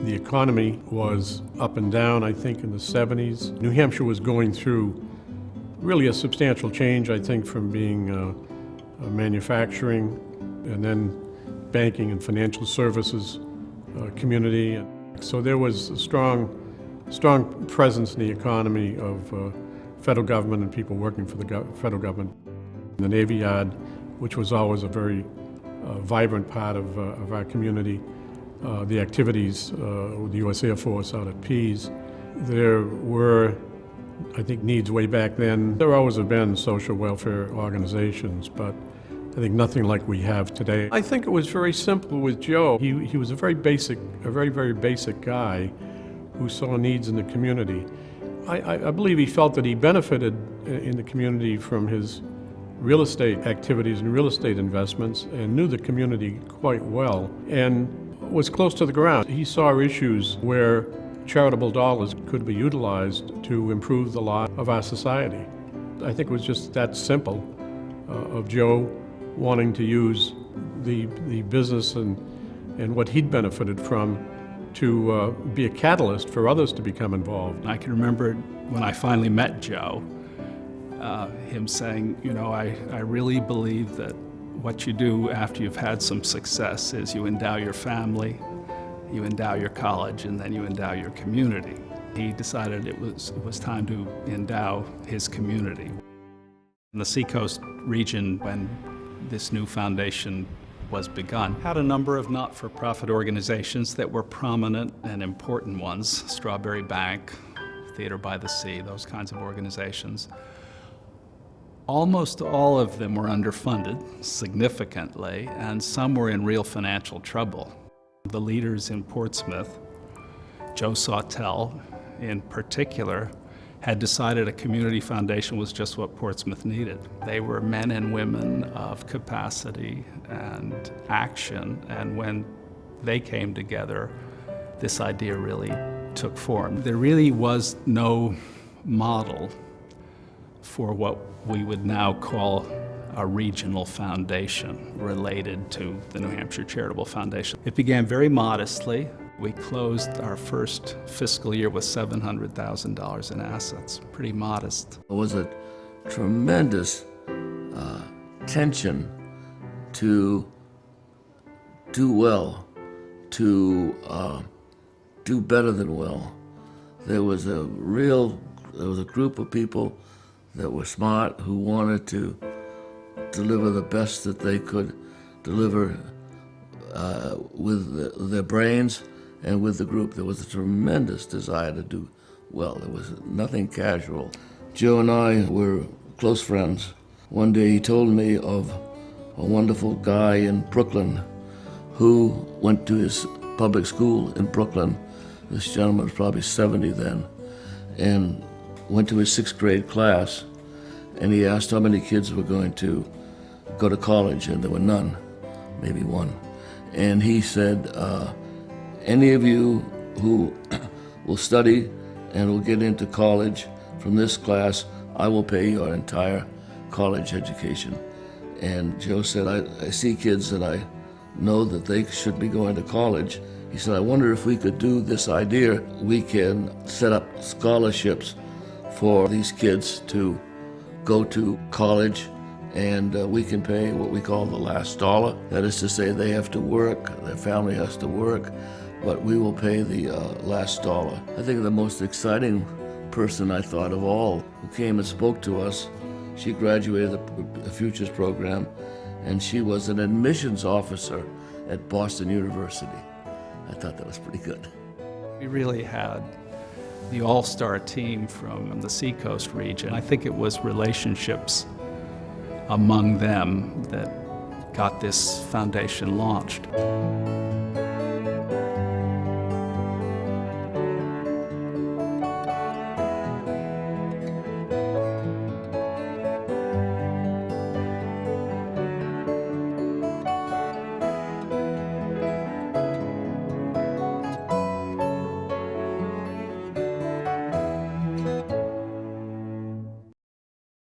The economy was up and down, I think, in the 70s. New Hampshire was going through really a substantial change, I think, from being manufacturing and then banking and financial services community. So there was a strong presence in the economy of federal government and people working for the federal government. The Navy Yard, which was always a very vibrant part of our community, the activities with the U.S. Air Force out at Pease. There were, I think, needs way back then. There always have been social welfare organizations, but I think nothing like we have today. I think it was very simple with Joe. He was a very basic guy who saw needs in the community. I believe he felt that he benefited in the community from his real estate activities and real estate investments and knew the community quite well and was close to the ground. He saw issues where charitable dollars could be utilized to improve the lot of our society. I think it was just that simple of Joe wanting to use the business and what he'd benefited from to be a catalyst for others to become involved. I can remember when I finally met Joe, him saying, you know, I really believe that what you do after you've had some success is you endow your family, you endow your college, and then you endow your community. He decided it was time to endow his community. In the Seacoast region, when this new foundation was begun, had a number of not-for-profit organizations that were prominent and important ones, Strawberry Bank, Theater by the Sea, those kinds of organizations. Almost all of them were underfunded significantly, and some were in real financial trouble. The leaders in Portsmouth, Joe Sawtelle in particular, had decided a community foundation was just what Portsmouth needed. They were men and women of capacity and action, and when they came together, this idea really took form. There really was no model for what we would now call a regional foundation related to the New Hampshire Charitable Foundation. It began very modestly. We closed our first fiscal year with $700,000 in assets, pretty modest. It was a tremendous tension to do well, to do better than well. There was a group of people that were smart, who wanted to deliver the best that they could deliver with their brains and with the group. There was a tremendous desire to do well. There was nothing casual. Joe and I were close friends. One day he told me of a wonderful guy in Brooklyn who went to his public school in Brooklyn. This gentleman was probably 70 then, and went to his 6th grade class, and he asked how many kids were going to go to college, and there were none, maybe one. And he said, any of you who will study and will get into college from this class, I will pay your entire college education. And Joe said, I see kids that I know that they should be going to college. He said, I wonder if we could do this idea. We can set up scholarships for these kids to go to college, and we can pay what we call the last dollar. That is to say, they have to work, their family has to work, but we will pay the last dollar. I think the most exciting person I thought of all who came and spoke to us, she graduated the Futures program, and she was an admissions officer at Boston University. I thought that was pretty good. We really had the all-star team from the Seacoast region. I think it was relationships among them that got this foundation launched.